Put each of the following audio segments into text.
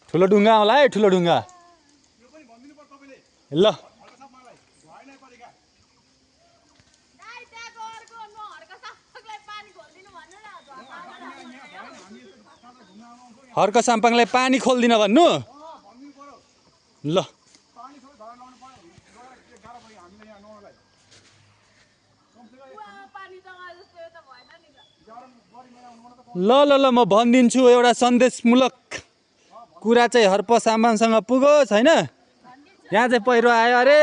ठुलो ढुङ्गा होला है ठुलो ढुङ्गा ल हर्क साम्पाङलाई पानी खोल्दिन भन्नु ल ल ल ल म भनिदिन्छु एउटा सन्देशमूलक कुरा चाहिँ हर्प साम्पाङसँग पुगोस् हैन यहाँ चाहिँ पहिरो आयो अरे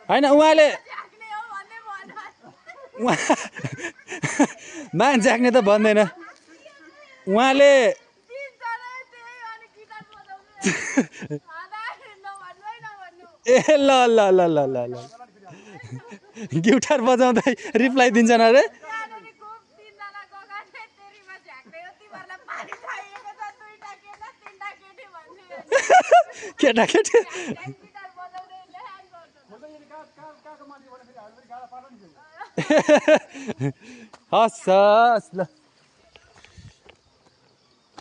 हैन उहाँले मान झाक्ने त भन्दैन उहाँले ए ल ल ल ल ल ल गिटार बजाउँदै रिप्लाई दिन्छन् अरे केटाकेटी हस् हस् ल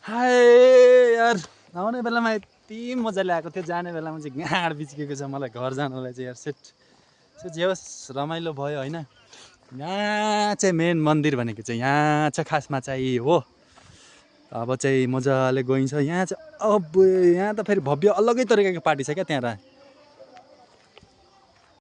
हाय यार आउने बेलामा यति मजाले आएको थियो जाने बेलामा चाहिँ गाँड बिच्केको छ मलाई घर जानलाई चाहिँ यार सेट जे होस् रमाइलो भयो होइन यहाँ चाहिँ मेन मन्दिर भनेको चाहिँ यहाँ चाहिँ खासमा चाहिँ हो अब चाहिँ मजाले गइन्छ यहाँ चाहिँ अब यहाँ त फेरि भव्य अलग्गै तरिकाको पार्टी छ क्या त्यहाँ